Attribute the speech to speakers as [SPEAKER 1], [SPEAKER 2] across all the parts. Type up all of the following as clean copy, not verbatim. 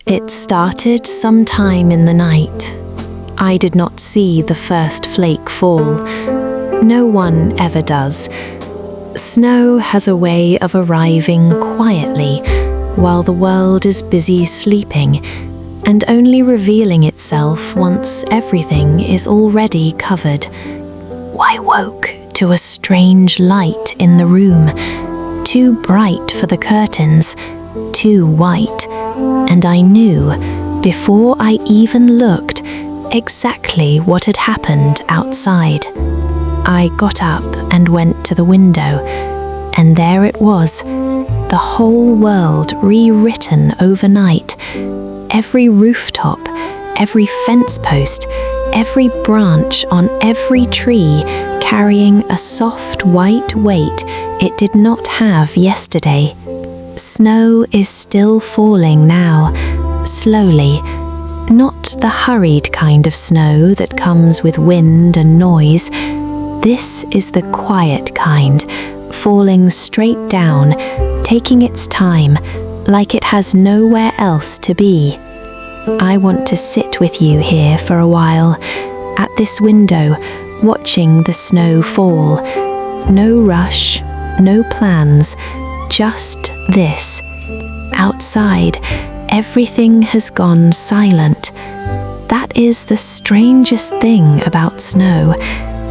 [SPEAKER 1] It started sometime in the night. I did not see the first flake fall. No one ever does. Snow has a way of arriving quietly while the world is busy sleeping, and only revealing itself once everything is already covered. I woke to a strange light in the room, too bright for the curtains, too white, and I knew, before I even looked, exactly what had happened outside. I got up and went to the window, and there it was, the whole world rewritten overnight. Every rooftop, every fence post, every branch on every tree carrying a soft white weight it did not have yesterday. Snow is still falling now, slowly, not the hurried kind of snow that comes with wind and noise. This is the quiet kind, falling straight down, taking its time, like it has nowhere else to be. I want to sit with you here for a while, at this window, watching the snow fall. No rush, no plans, just this. Outside, everything has gone silent. That is the strangest thing about snow.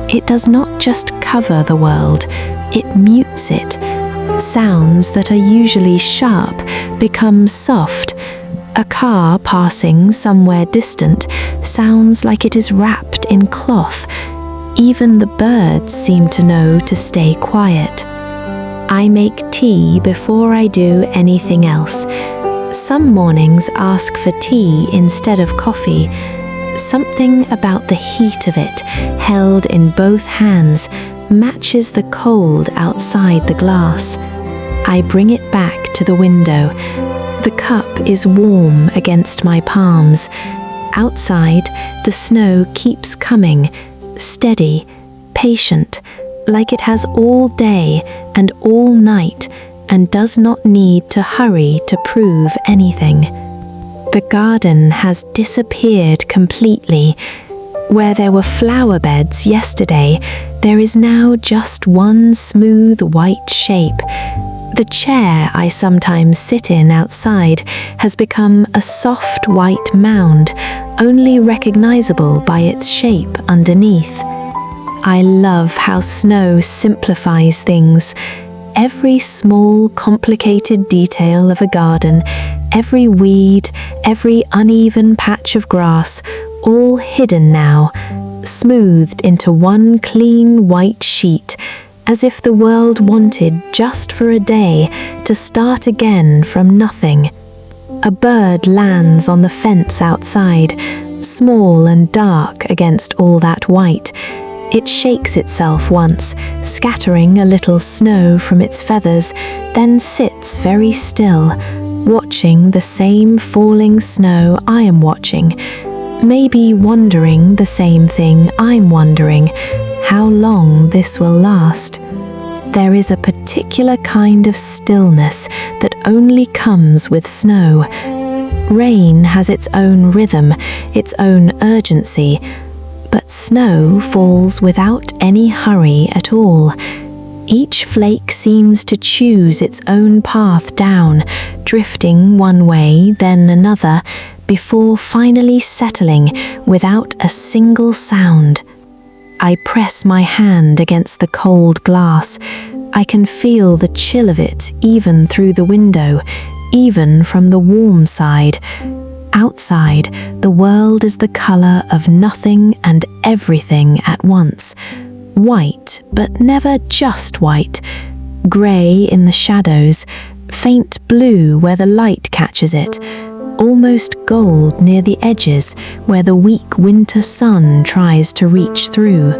[SPEAKER 1] It does not just cover the world, it mutes it. Sounds that are usually sharp become soft. A car passing somewhere distant sounds like it is wrapped in cloth. Even the birds seem to know to stay quiet. I make tea before I do anything else. Some mornings ask for tea instead of coffee. Something about the heat of it, held in both hands, matches the cold outside the glass. I bring it back to the window. The cup is warm against my palms. Outside, the snow keeps coming, steady, patient, like it has all day and all night, and does not need to hurry to prove anything. The garden has disappeared completely. Where there were flower beds yesterday, there is now just one smooth white shape. The chair I sometimes sit in outside has become a soft white mound, only recognizable by its shape underneath. I love how snow simplifies things. Every small, complicated detail of a garden, every weed, every uneven patch of grass, all hidden now, smoothed into one clean white sheet, as if the world wanted just for a day to start again from nothing. A bird lands on the fence outside, small and dark against all that white. It shakes itself once, scattering a little snow from its feathers, then sits very still, watching the same falling snow I am watching, maybe wondering the same thing I'm wondering, how long this will last. There is a particular kind of stillness that only comes with snow. Rain has its own rhythm, its own urgency, but snow falls without any hurry at all. Each flake seems to choose its own path down, drifting one way, then another, before finally settling without a single sound. I press my hand against the cold glass. I can feel the chill of it even through the window, even from the warm side. Outside, the world is the color of nothing and everything at once. White, but never just white. Grey in the shadows, faint blue where the light catches it, almost gold near the edges where the weak winter sun tries to reach through.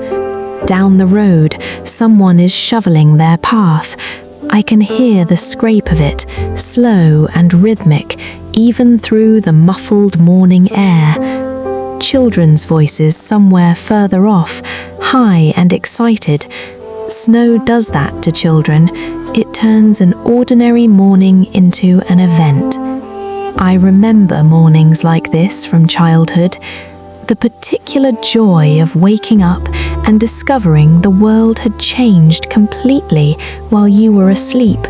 [SPEAKER 1] Down the road, someone is shoveling their path. I can hear the scrape of it, slow and rhythmic, even through the muffled morning air. Children's voices somewhere further off, high and excited. Snow does that to children. It turns an ordinary morning into an event. I remember mornings like this from childhood, the particular joy of waking up and discovering the world had changed completely while you were asleep,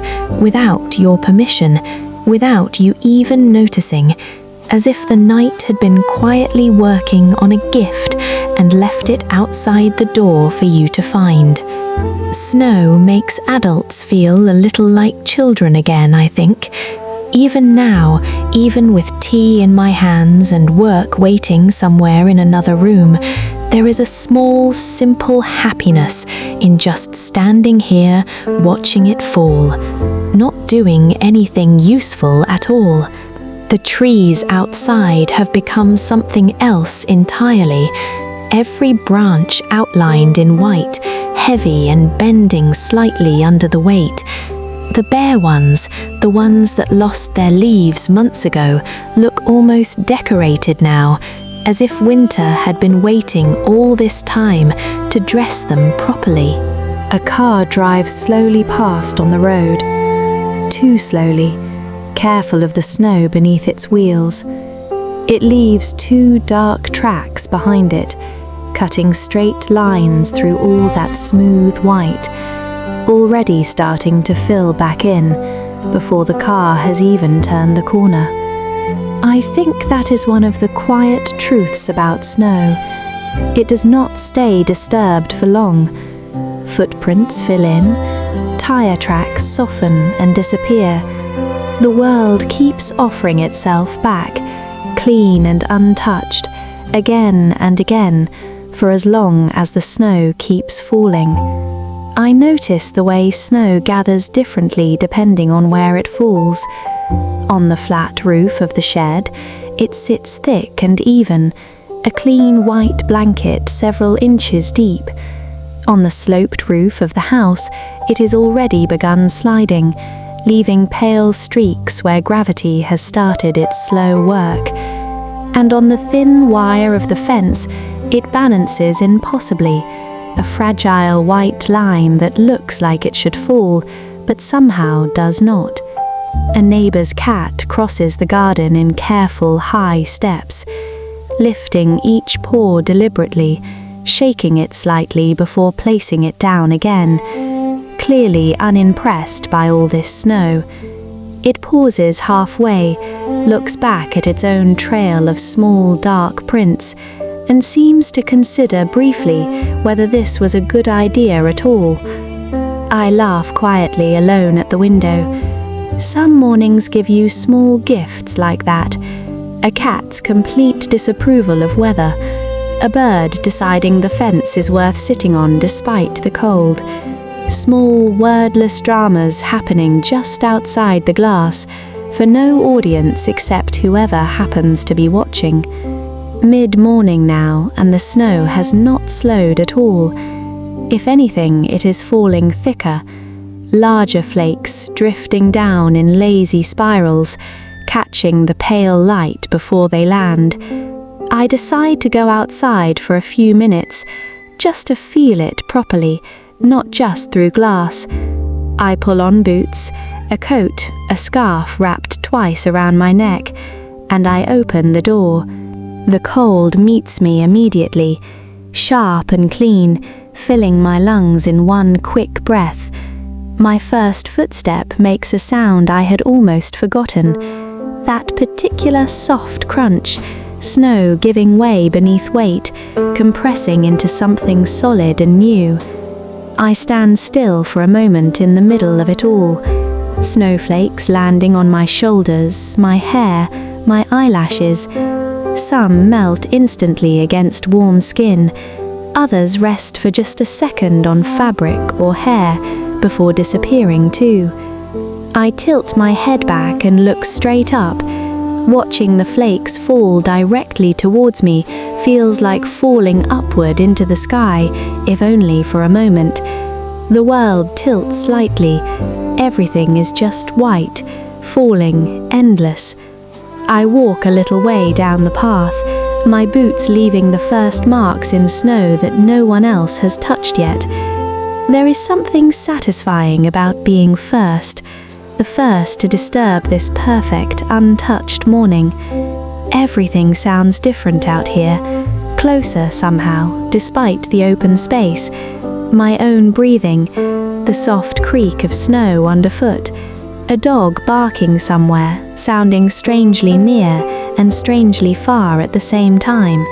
[SPEAKER 1] without your permission, without you even noticing, as if the night had been quietly working on a gift and left it outside the door for you to find. Snow makes adults feel a little like children again, I think. Even now, even with tea in my hands and work waiting somewhere in another room, there is a small, simple happiness in just standing here, watching it fall, not doing anything useful at all. The trees outside have become something else entirely, every branch outlined in white, heavy and bending slightly under the weight. The bare ones, the ones that lost their leaves months ago, look almost decorated now, as if winter had been waiting all this time to dress them properly. A car drives slowly past on the road, too slowly, careful of the snow beneath its wheels. It leaves 2 dark tracks behind it, cutting straight lines through all that smooth white, already starting to fill back in before the car has even turned the corner. I think that is one of the quiet truths about snow. It does not stay disturbed for long. Footprints fill in, tire tracks soften and disappear. The world keeps offering itself back, clean and untouched, again and again, for as long as the snow keeps falling. I notice the way snow gathers differently depending on where it falls. On the flat roof of the shed, it sits thick and even, a clean white blanket several inches deep. On the sloped roof of the house, it is already begun sliding, leaving pale streaks where gravity has started its slow work. And on the thin wire of the fence, it balances impossibly, a fragile white line that looks like it should fall, but somehow does not. A neighbor's cat crosses the garden in careful high steps, lifting each paw deliberately, shaking it slightly before placing it down again, clearly unimpressed by all this snow. It pauses halfway, looks back at its own trail of small dark prints, and seems to consider briefly whether this was a good idea at all. I laugh quietly alone at the window. Some mornings give you small gifts like that. A cat's complete disapproval of weather, a bird deciding the fence is worth sitting on despite the cold, small wordless dramas happening just outside the glass for no audience except whoever happens to be watching. Mid-morning now, and the snow has not slowed at all. If anything, it is falling thicker, larger flakes drifting down in lazy spirals, catching the pale light before they land. I decide to go outside for a few minutes, just to feel it properly, not just through glass. I pull on boots, a coat, a scarf wrapped twice around my neck, and I open the door. The cold meets me immediately, sharp and clean, filling my lungs in one quick breath. My first footstep makes a sound I had almost forgotten, that particular soft crunch, snow giving way beneath weight, compressing into something solid and new. I stand still for a moment in the middle of it all, snowflakes landing on my shoulders, my hair, my eyelashes. Some melt instantly against warm skin, others rest for just a second on fabric or hair before disappearing too. I tilt my head back and look straight up. Watching the flakes fall directly towards me feels like falling upward into the sky, if only for a moment. The world tilts slightly. Everything is just white, falling, endless. I walk a little way down the path, my boots leaving the first marks in snow that no one else has touched yet. There is something satisfying about being first, the first to disturb this perfect, untouched morning. Everything sounds different out here, closer somehow, despite the open space. My own breathing, the soft creak of snow underfoot, a dog barking somewhere, sounding strangely near and strangely far at the same time.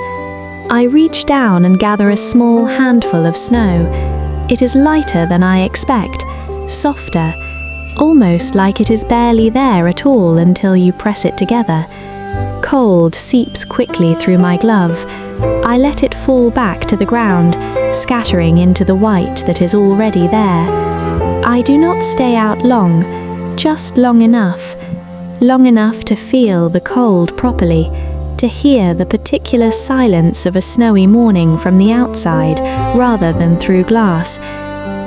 [SPEAKER 1] I reach down and gather a small handful of snow. It is lighter than I expect, softer, almost like it is barely there at all until you press it together. Cold seeps quickly through my glove. I let it fall back to the ground, scattering into the white that is already there. I do not stay out long, just long enough to feel the cold properly, to hear the particular silence of a snowy morning from the outside rather than through glass,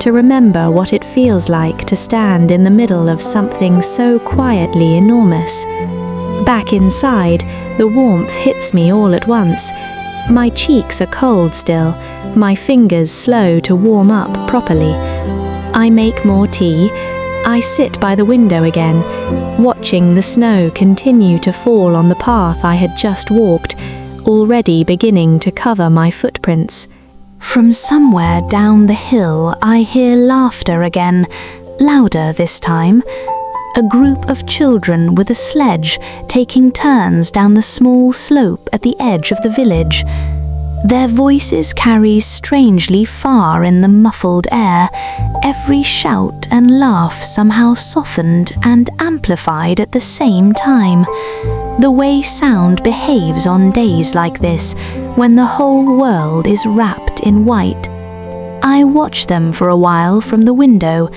[SPEAKER 1] to remember what it feels like to stand in the middle of something so quietly enormous. Back inside, the warmth hits me all at once. My cheeks are cold still, my fingers slow to warm up properly. I make more tea. I sit by the window again, watching the snow continue to fall on the path I had just walked, already beginning to cover my footprints. From somewhere down the hill, I hear laughter again, louder this time. A group of children with a sledge taking turns down the small slope at the edge of the village. Their voices carry strangely far in the muffled air, every shout and laugh somehow softened and amplified at the same time. The way sound behaves on days like this, when the whole world is wrapped in white. I watch them for a while from the window.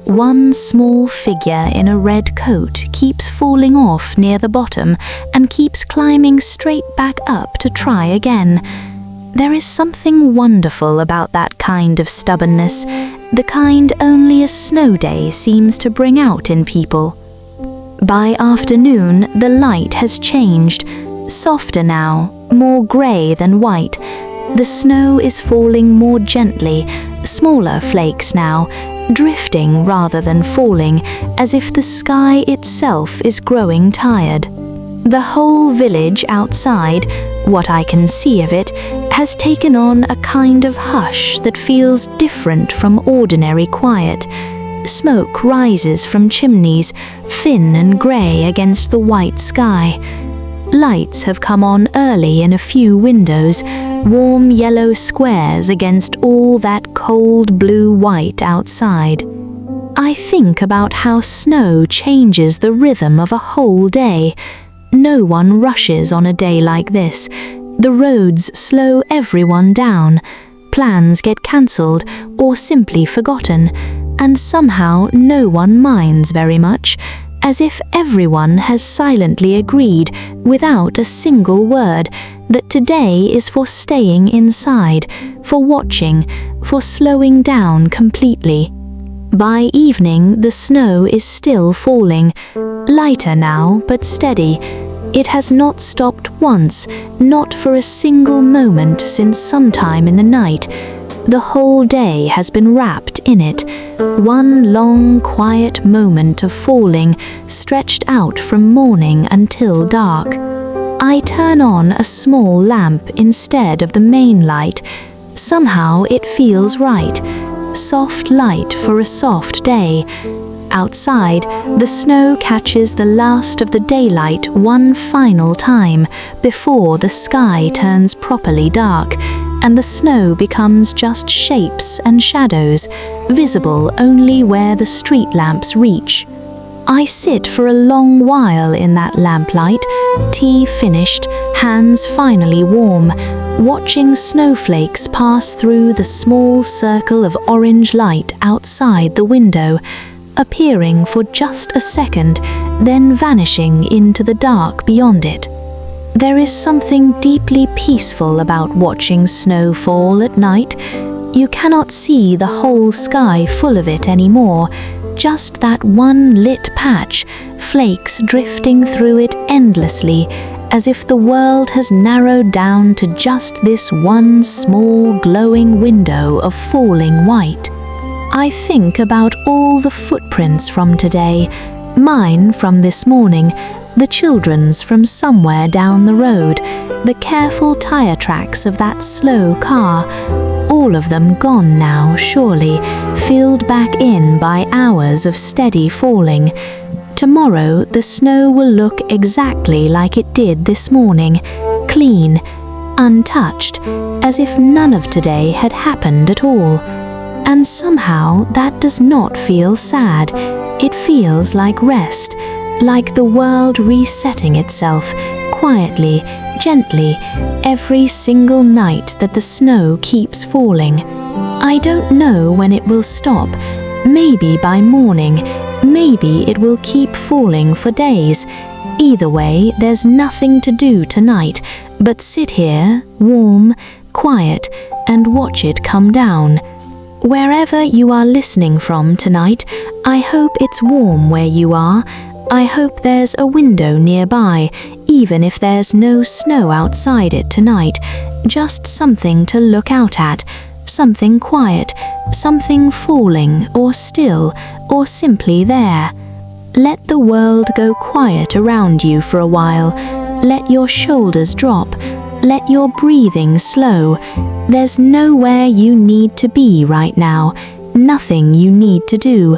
[SPEAKER 1] One small figure in a red coat keeps falling off near the bottom and keeps climbing straight back up to try again. There is something wonderful about that kind of stubbornness, the kind only a snow day seems to bring out in people. By afternoon, the light has changed, softer now, more grey than white. The snow is falling more gently, smaller flakes now, drifting rather than falling, as if the sky itself is growing tired. The whole village outside, what I can see of it, has taken on a kind of hush that feels different from ordinary quiet. Smoke rises from chimneys, thin and grey against the white sky. Lights have come on early in a few windows, warm yellow squares against all that cold blue-white outside. I think about how snow changes the rhythm of a whole day. No one rushes on a day like this. The roads slow everyone down. Plans get cancelled or simply forgotten, and somehow no one minds very much, as if everyone has silently agreed, without a single word, that today is for staying inside, for watching, for slowing down completely. By evening, the snow is still falling, lighter now, but steady. It has not stopped once, not for a single moment since sometime in the night. The whole day has been wrapped in it, one long, quiet moment of falling, stretched out from morning until dark. I turn on a small lamp instead of the main light. Somehow it feels right. Soft light for a soft day. Outside, the snow catches the last of the daylight one final time before the sky turns properly dark, and the snow becomes just shapes and shadows, visible only where the street lamps reach. I sit for a long while in that lamplight, tea finished, hands finally warm, watching snowflakes pass through the small circle of orange light outside the window, appearing for just a second, then vanishing into the dark beyond it. There is something deeply peaceful about watching snow fall at night. You cannot see the whole sky full of it anymore, just that one lit patch, flakes drifting through it endlessly, as if the world has narrowed down to just this one small glowing window of falling white. I think about all the footprints from today, Mine from this morning, the children's from somewhere down the road, the careful tire tracks of that slow car, all of them gone now, surely, filled back in by hours of steady falling. Tomorrow the snow will look exactly like it did this morning, clean, untouched, as if none of today had happened at all. And somehow that does not feel sad. It feels like rest, like the world resetting itself, quietly, gently, every single night that the snow keeps falling. I don't know when it will stop. Maybe by morning, maybe it will keep falling for days. Either way, there's nothing to do tonight but sit here, warm, quiet, and watch it come down. Wherever you are listening from tonight, I hope it's warm where you are. I hope there's a window nearby, even if there's no snow outside it tonight. Just something to look out at, something quiet, something falling or still, or simply there. Let the world go quiet around you for a while. Let your shoulders drop. Let your breathing slow. There's nowhere you need to be right now, nothing you need to do.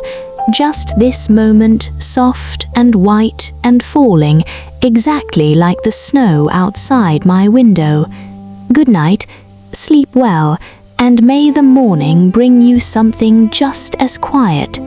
[SPEAKER 1] Just this moment, soft and white and falling, exactly like the snow outside my window. Good night, sleep well, and may the morning bring you something just as quiet.